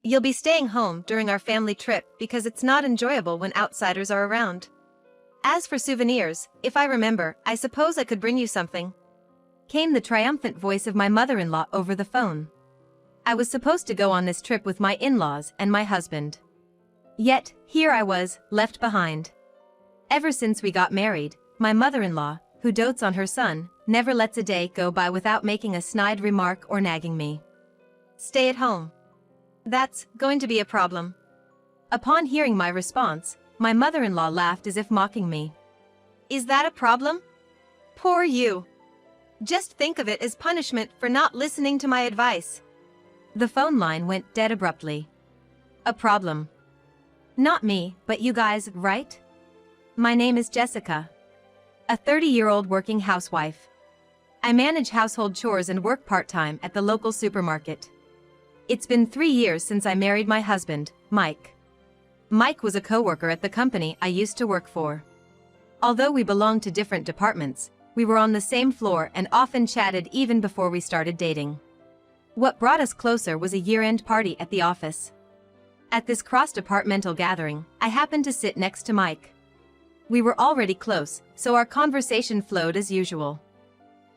You'll be staying home during our family trip because it's not enjoyable when outsiders are around. As for souvenirs, if I remember, I suppose I could bring you something. Came the triumphant voice of my mother-in-law over the phone. I was supposed to go on this trip with my in-laws and my husband. Yet, here I was, left behind. Ever since we got married, my mother-in-law, who dotes on her son, never lets a day go by without making a snide remark or nagging me. Stay at home. That's going to be a problem. Upon hearing my response, my mother-in-law laughed as if mocking me. Is that a problem? Poor you. Just think of it as punishment for not listening to my advice. The phone line went dead abruptly. A problem. Not me, but you guys, right? My name is Jessica. A 30-year-old working housewife. I manage household chores and work part-time at the local supermarket. It's been 3 years since I married my husband, Mike. Mike was a co-worker at the company I used to work for. Although we belonged to different departments, we were on the same floor and often chatted even before we started dating. What brought us closer was a year-end party at the office. At this cross-departmental gathering, I happened to sit next to Mike. We were already close, so our conversation flowed as usual.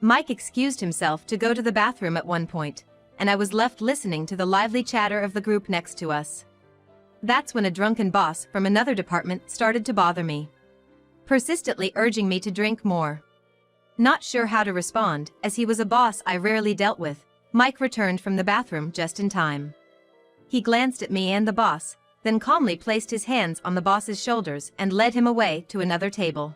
Mike excused himself to go to the bathroom at one point, and I was left listening to the lively chatter of the group next to us. That's when a drunken boss from another department started to bother me, persistently urging me to drink more. Not sure how to respond, as he was a boss I rarely dealt with, Mike returned from the bathroom just in time. He glanced at me and the boss, then calmly placed his hands on the boss's shoulders and led him away to another table.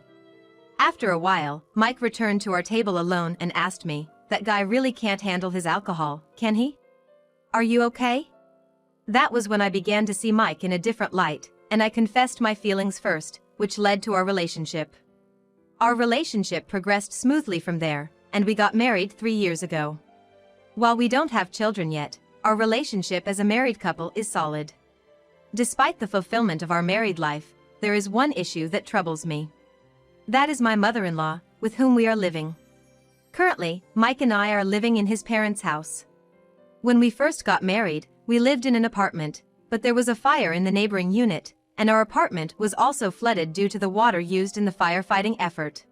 After a while, Mike returned to our table alone and asked me, "That guy really can't handle his alcohol, can he? Are you okay?" That was when I began to see Mike in a different light, and I confessed my feelings first, which led to our relationship. Our relationship progressed smoothly from there, and we got married 3 years ago. While we don't have children yet, our relationship as a married couple is solid. Despite the fulfillment of our married life, there is one issue that troubles me. That is my mother-in-law, with whom we are living. Currently, Mike and I are living in his parents' house. When we first got married, we lived in an apartment, but there was a fire in the neighboring unit, and our apartment was also flooded due to the water used in the firefighting effort.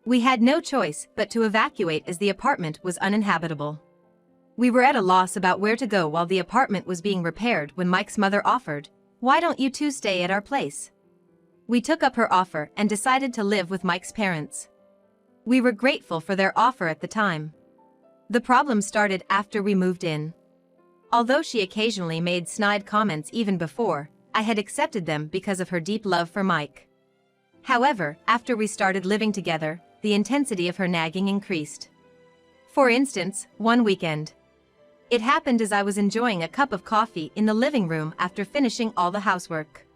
We had no choice but to evacuate as the apartment was uninhabitable. We were at a loss about where to go while the apartment was being repaired when Mike's mother offered, "Why don't you two stay at our place?" We took up her offer and decided to live with Mike's parents. We were grateful for their offer at the time. The problem started after we moved in. Although she occasionally made snide comments even before, I had accepted them because of her deep love for Mike. However, after we started living together, the intensity of her nagging increased. For instance, one weekend. It happened as I was enjoying a cup of coffee in the living room after finishing all the housework.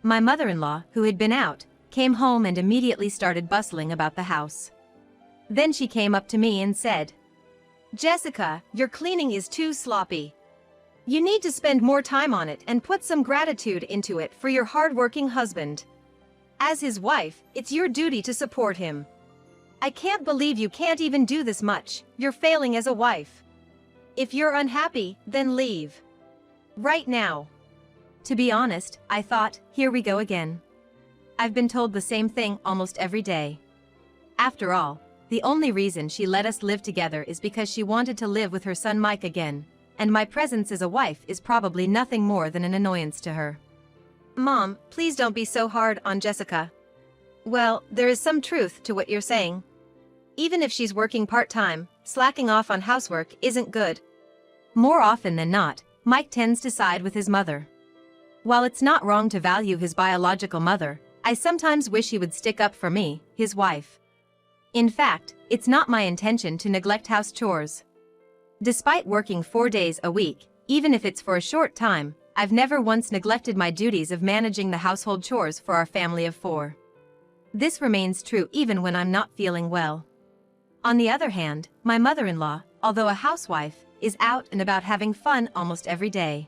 My mother-in-law, who had been out, came home and immediately started bustling about the house. Then she came up to me and said, "Jessica, your cleaning is too sloppy. You need to spend more time on it and put some gratitude into it for your hard-working husband. As his wife, it's your duty to support him. I can't believe you can't even do this much. You're failing as a wife. If you're unhappy, then leave. Right now." To be honest, I thought, here we go again. I've been told the same thing almost every day. After all, the only reason she let us live together is because she wanted to live with her son Mike again, and my presence as a wife is probably nothing more than an annoyance to her. Mom, please don't be so hard on Jessica. Well, there is some truth to what you're saying. Even if she's working part-time, slacking off on housework isn't good. More often than not, Mike tends to side with his mother. While it's not wrong to value his biological mother, I sometimes wish he would stick up for me, his wife. In fact, it's not my intention to neglect house chores. Despite working 4 days a week, even if it's for a short time, I've never once neglected my duties of managing the household chores for our family of 4. This remains true even when I'm not feeling well. On the other hand, my mother-in-law, although a housewife, is out and about having fun almost every day.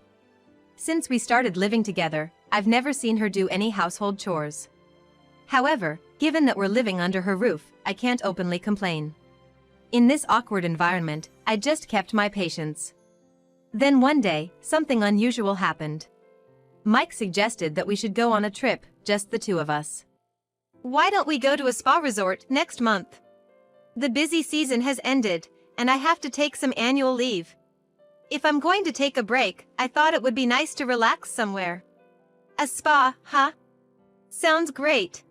Since we started living together, I've never seen her do any household chores. However, given that we're living under her roof, I can't openly complain. In this awkward environment, I just kept my patience. Then one day, something unusual happened. Mike suggested that we should go on a trip, just the two of us. Why don't we go to a spa resort next month? The busy season has ended, and I have to take some annual leave. If I'm going to take a break, I thought it would be nice to relax somewhere. A spa, huh? Sounds great.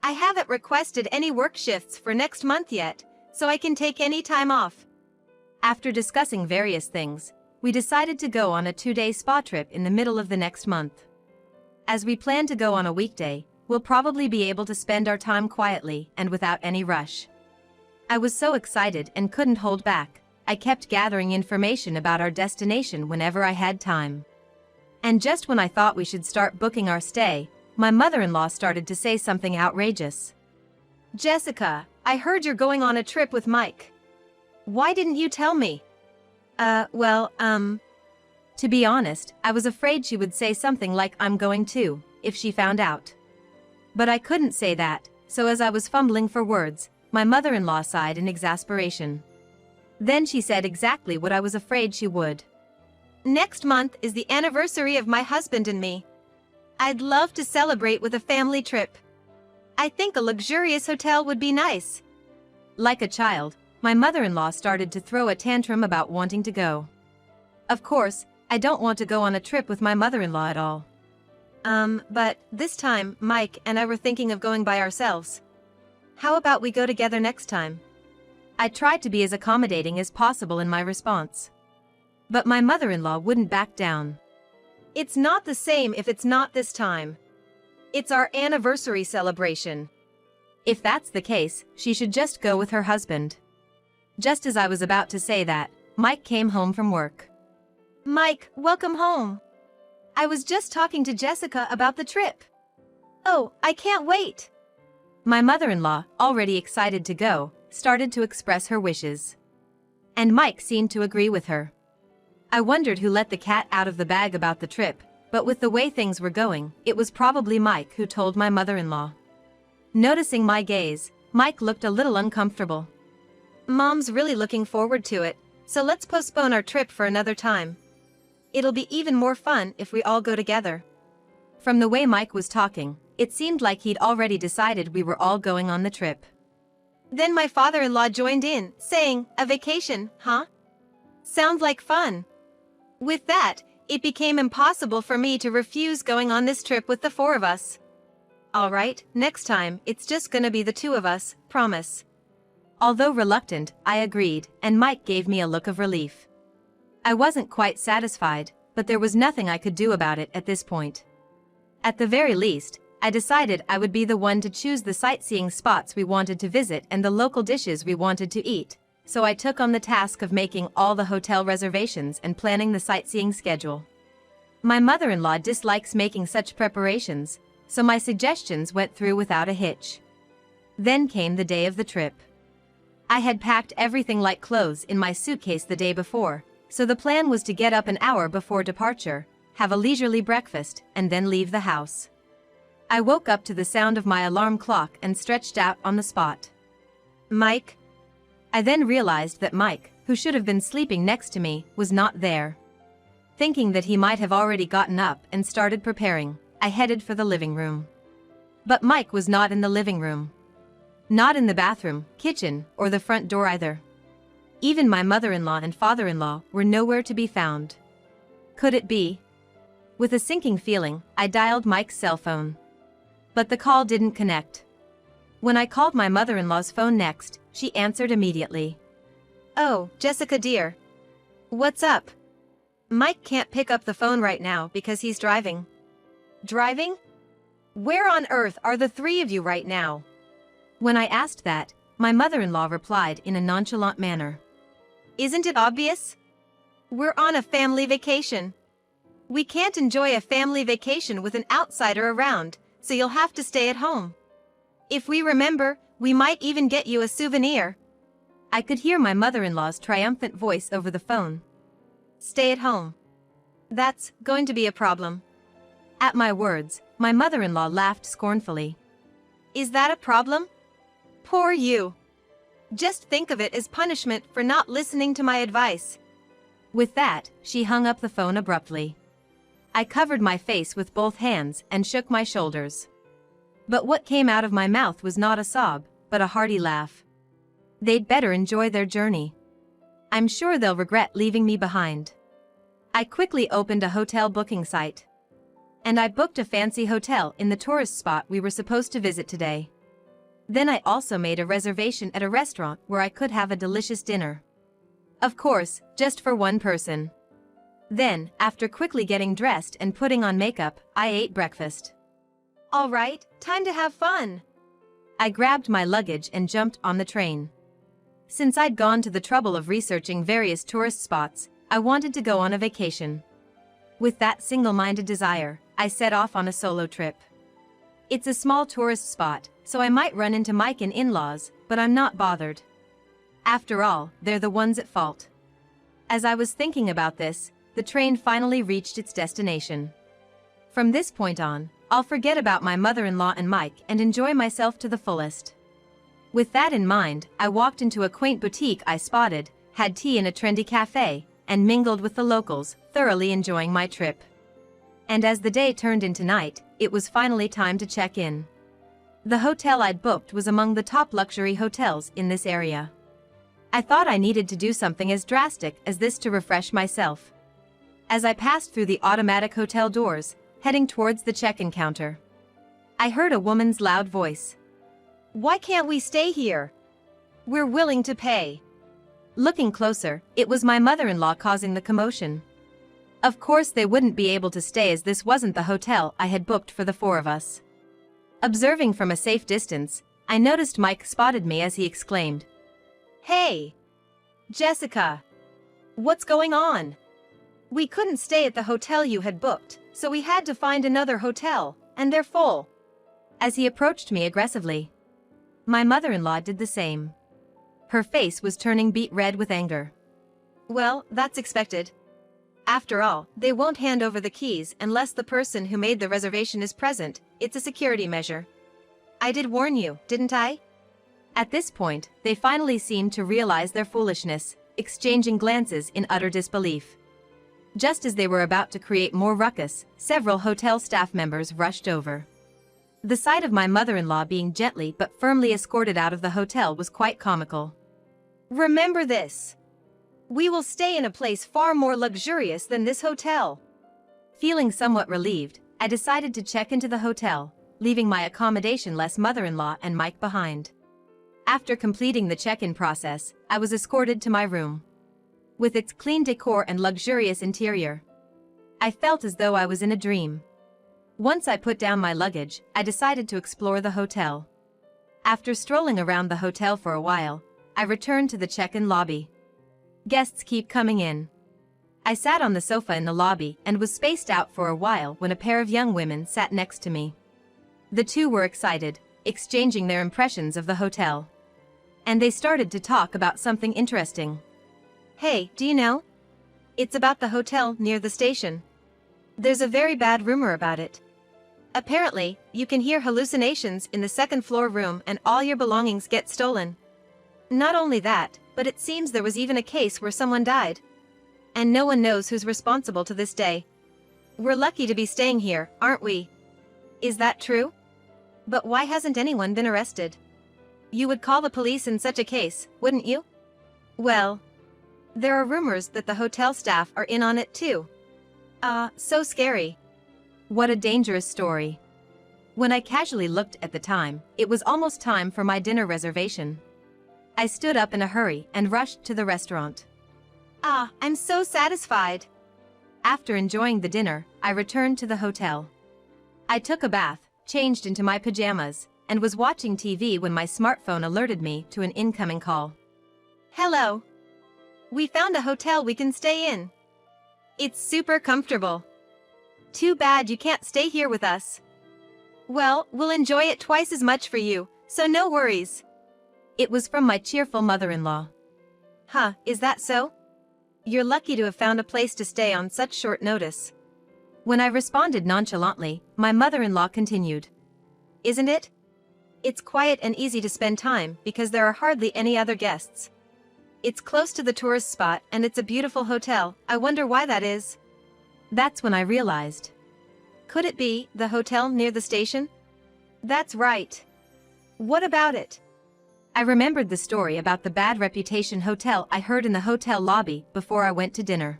I haven't requested any work shifts for next month yet, so I can take any time off. After discussing various things, we decided to go on a 2-day spa trip in the middle of the next month. As we plan to go on a weekday, we'll probably be able to spend our time quietly and without any rush. I was so excited and couldn't hold back. I kept gathering information about our destination whenever I had time. And just when I thought we should start booking our stay, my mother-in-law started to say something outrageous. Jessica, I heard you're going on a trip with Mike. Why didn't you tell me? To be honest, I was afraid she would say something like I'm going too, if she found out. But I couldn't say that, so as I was fumbling for words, my mother-in-law sighed in exasperation. Then she said exactly what I was afraid she would. Next month is the anniversary of my husband and me. I'd love to celebrate with a family trip. I think a luxurious hotel would be nice. Like a child, my mother-in-law started to throw a tantrum about wanting to go. Of course, I don't want to go on a trip with my mother-in-law at all. But this time, Mike and I were thinking of going by ourselves. How about we go together next time? I tried to be as accommodating as possible in my response. But my mother-in-law wouldn't back down. It's not the same if it's not this time. It's our anniversary celebration. If that's the case, she should just go with her husband. Just as I was about to say that, Mike came home from work. Mike, welcome home. I was just talking to Jessica about the trip. Oh, I can't wait. My mother-in-law, already excited to go, started to express her wishes. And Mike seemed to agree with her. I wondered who let the cat out of the bag about the trip, but with the way things were going, it was probably Mike who told my mother-in-law. Noticing my gaze, Mike looked a little uncomfortable. Mom's really looking forward to it, so let's postpone our trip for another time. It'll be even more fun if we all go together. From the way Mike was talking, it seemed like he'd already decided we were all going on the trip. Then my father-in-law joined in, saying, "A vacation, huh? Sounds like fun." With that, it became impossible for me to refuse going on this trip with the four of us. All right, next time, it's just gonna be the two of us, promise. Although reluctant, I agreed, and Mike gave me a look of relief. I wasn't quite satisfied, but there was nothing I could do about it at this point. At the very least, I decided I would be the one to choose the sightseeing spots we wanted to visit and the local dishes we wanted to eat, so I took on the task of making all the hotel reservations and planning the sightseeing schedule. My mother-in-law dislikes making such preparations, so my suggestions went through without a hitch. Then came the day of the trip. I had packed everything like clothes in my suitcase the day before, so the plan was to get up an hour before departure, have a leisurely breakfast, and then leave the house. I woke up to the sound of my alarm clock and stretched out on the spot. Mike? I then realized that Mike, who should have been sleeping next to me, was not there. Thinking that he might have already gotten up and started preparing, I headed for the living room. But Mike was not in the living room. Not in the bathroom, kitchen, or the front door either. Even my mother-in-law and father-in-law were nowhere to be found. Could it be? With a sinking feeling, I dialed Mike's cell phone. But the call didn't connect. When I called my mother-in-law's phone next, she answered immediately. "Oh, Jessica dear. What's up? Mike can't pick up the phone right now because he's driving." "Driving? Where on earth are the three of you right now?" When I asked that, my mother-in-law replied in a nonchalant manner. "Isn't it obvious? We're on a family vacation. We can't enjoy a family vacation with an outsider around, so you'll have to stay at home. If we remember, we might even get you a souvenir." I could hear my mother-in-law's triumphant voice over the phone. "Stay at home. That's going to be a problem." At my words, my mother-in-law laughed scornfully. "Is that a problem? Poor you. Just think of it as punishment for not listening to my advice." With that, she hung up the phone abruptly. I covered my face with both hands and shook my shoulders. But what came out of my mouth was not a sob, but a hearty laugh. They'd better enjoy their journey. I'm sure they'll regret leaving me behind. I quickly opened a hotel booking site. And I booked a fancy hotel in the tourist spot we were supposed to visit today. Then I also made a reservation at a restaurant where I could have a delicious dinner. Of course, just for one person. Then, after quickly getting dressed and putting on makeup, I ate breakfast. All right, time to have fun. I grabbed my luggage and jumped on the train. Since I'd gone to the trouble of researching various tourist spots, I wanted to go on a vacation. With that single-minded desire, I set off on a solo trip. It's a small tourist spot, so I might run into Mike and in-laws, but I'm not bothered. After all, they're the ones at fault. As I was thinking about this, the train finally reached its destination. From this point on, I'll forget about my mother-in-law and Mike and enjoy myself to the fullest. With that in mind, I walked into a quaint boutique I spotted, had tea in a trendy cafe, and mingled with the locals, thoroughly enjoying my trip. And as the day turned into night, it was finally time to check in. The hotel I'd booked was among the top luxury hotels in this area. I thought I needed to do something as drastic as this to refresh myself. As I passed through the automatic hotel doors, heading towards the check-in counter, I heard a woman's loud voice. "Why can't we stay here? We're willing to pay." Looking closer, it was my mother-in-law causing the commotion. Of course they wouldn't be able to stay as this wasn't the hotel I had booked for the four of us. Observing from a safe distance, I noticed Mike spotted me as he exclaimed, "Hey! Jessica! What's going on? We couldn't stay at the hotel you had booked, so we had to find another hotel, and they're full." As he approached me aggressively, my mother-in-law did the same. Her face was turning beet red with anger. "Well, that's expected. After all, they won't hand over the keys unless the person who made the reservation is present. It's a security measure. I did warn you, didn't I?" At this point, they finally seemed to realize their foolishness, exchanging glances in utter disbelief. Just as they were about to create more ruckus, several hotel staff members rushed over. The sight of my mother-in-law being gently but firmly escorted out of the hotel was quite comical. "Remember this. We will stay in a place far more luxurious than this hotel." Feeling somewhat relieved, I decided to check into the hotel, leaving my accommodation-less mother-in-law and Mike behind. After completing the check-in process, I was escorted to my room. With its clean decor and luxurious interior, I felt as though I was in a dream. Once I put down my luggage, I decided to explore the hotel. After strolling around the hotel for a while, I returned to the check-in lobby. Guests keep coming in. I sat on the sofa in the lobby and was spaced out for a while when a pair of young women sat next to me. The two were excited, exchanging their impressions of the hotel. And they started to talk about something interesting. "Hey, do you know? It's about the hotel near the station. There's a very bad rumor about it. Apparently, you can hear hallucinations in the second-floor room and all your belongings get stolen. Not only that, but it seems there was even a case where someone died. And no one knows who's responsible to this day. We're lucky to be staying here, aren't we? Is that true? But why hasn't anyone been arrested? You would call the police in such a case, wouldn't you? Well, there are rumors that the hotel staff are in on it too. So scary." What a dangerous story. When I casually looked at the time, it was almost time for my dinner reservation. I stood up in a hurry and rushed to the restaurant. I'm so satisfied. After enjoying the dinner, I returned to the hotel. I took a bath, changed into my pajamas, and was watching TV when my smartphone alerted me to an incoming call. "Hello. We found a hotel we can stay in. It's super comfortable. Too bad you can't stay here with us. Well, we'll enjoy it twice as much for you, so no worries." It was from my cheerful mother-in-law. Is that so? You're lucky to have found a place to stay on such short notice. When I responded nonchalantly, my mother-in-law continued. "Isn't it? It's quiet and easy to spend time because there are hardly any other guests. It's close to the tourist spot and it's a beautiful hotel. I wonder why that is. That's when I realized. Could it be the hotel near the station? That's right. What about it? I remembered the story about the bad reputation hotel I heard in the hotel lobby before I went to dinner.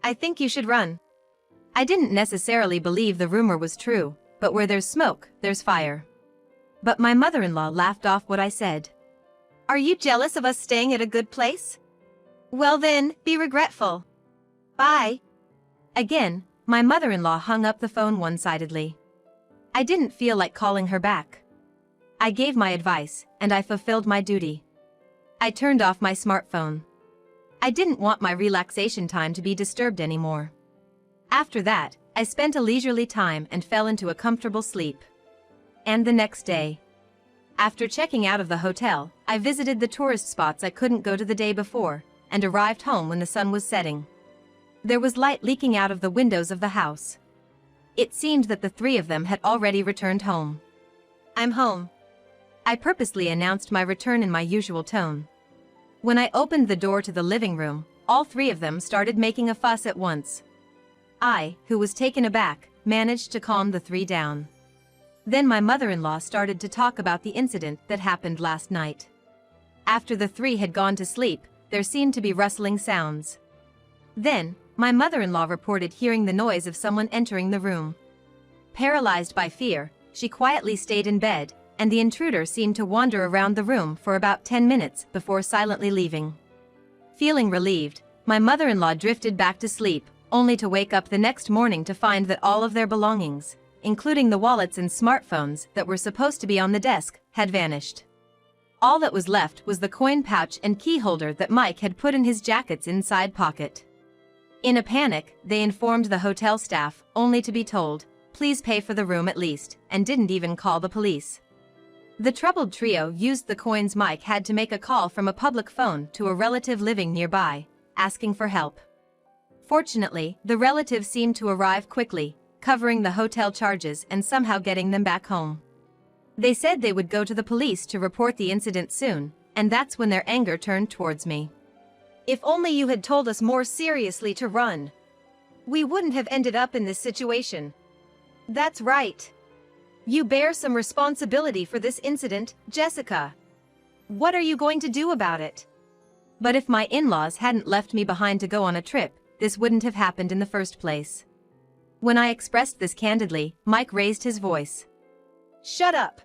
I think you should run. I didn't necessarily believe the rumor was true, but where there's smoke, there's fire. But my mother-in-law laughed off what I said. Are you jealous of us staying at a good place? Well then, be regretful. Bye. Again, my mother-in-law hung up the phone one-sidedly. I didn't feel like calling her back. I gave my advice, and I fulfilled my duty. I turned off my smartphone. I didn't want my relaxation time to be disturbed anymore. After that, I spent a leisurely time and fell into a comfortable sleep. And the next day, after checking out of the hotel, I visited the tourist spots I couldn't go to the day before, and arrived home when the sun was setting. There was light leaking out of the windows of the house. It seemed that the three of them had already returned home. I'm home. I purposely announced my return in my usual tone. When I opened the door to the living room, all three of them started making a fuss at once. I, who was taken aback, managed to calm the three down. Then my mother-in-law started to talk about the incident that happened last night. After the three had gone to sleep, there seemed to be rustling sounds. Then, my mother-in-law reported hearing the noise of someone entering the room. Paralyzed by fear, she quietly stayed in bed, and the intruder seemed to wander around the room for about 10 minutes before silently leaving. Feeling relieved, my mother-in-law drifted back to sleep, only to wake up the next morning to find that all of their belongings, including the wallets and smartphones that were supposed to be on the desk, had vanished. All that was left was the coin pouch and key holder that Mike had put in his jacket's inside pocket. In a panic, they informed the hotel staff, only to be told, please pay for the room at least, and didn't even call the police. The troubled trio used the coins Mike had to make a call from a public phone to a relative living nearby, asking for help. Fortunately, the relative seemed to arrive quickly, covering the hotel charges and somehow getting them back home. They said they would go to the police to report the incident soon, and that's when their anger turned towards me. If only you had told us more seriously to run. We wouldn't have ended up in this situation. That's right. You bear some responsibility for this incident, Jessica. What are you going to do about it? But if my in-laws hadn't left me behind to go on a trip, this wouldn't have happened in the first place. When I expressed this candidly, Mike raised his voice. Shut up.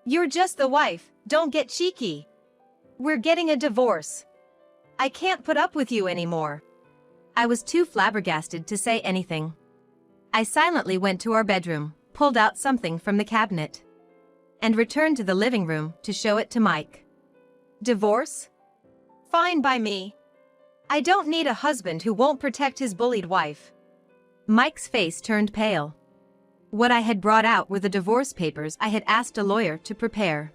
You're just the wife, don't get cheeky. We're getting a divorce. I can't put up with you anymore. I was too flabbergasted to say anything. I silently went to our bedroom, pulled out something from the cabinet, and returned to the living room to show it to Mike. Divorce? Fine by me. I don't need a husband who won't protect his bullied wife. Mike's face turned pale. What I had brought out were the divorce papers I had asked a lawyer to prepare.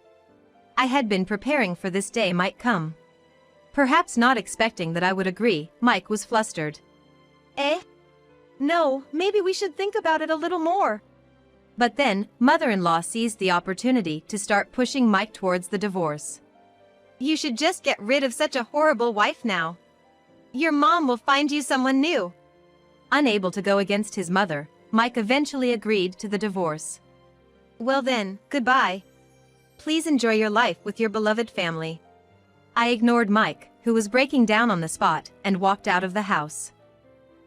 I had been preparing for this day might come. Perhaps not expecting that I would agree, Mike was flustered. No, maybe we should think about it a little more. But then, mother-in-law seized the opportunity to start pushing Mike towards the divorce. You should just get rid of such a horrible wife now. Your mom will find you someone new. Unable to go against his mother, Mike eventually agreed to the divorce. Well then, goodbye. Please enjoy your life with your beloved family. I ignored Mike, who was breaking down on the spot, and walked out of the house.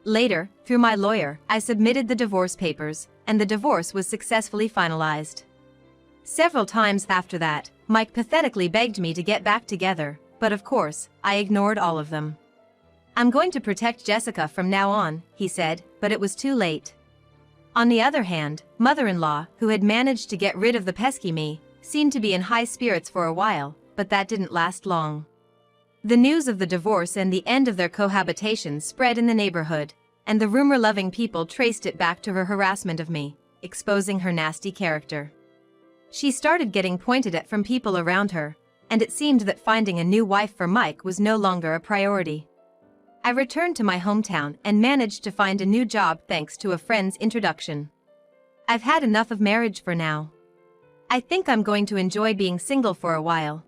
Later, through my lawyer, I submitted the divorce papers, and the divorce was successfully finalized. Several times after that, Mike pathetically begged me to get back together, but of course, I ignored all of them. I'm going to protect Jessica from now on, he said, but it was too late. On the other hand, mother-in-law, who had managed to get rid of the pesky me, seemed to be in high spirits for a while, but that didn't last long. The news of the divorce and the end of their cohabitation spread in the neighborhood, and the rumor-loving people traced it back to her harassment of me, exposing her nasty character. She started getting pointed at from people around her, and it seemed that finding a new wife for Mike was no longer a priority. I returned to my hometown and managed to find a new job thanks to a friend's introduction. I've had enough of marriage for now. I think I'm going to enjoy being single for a while.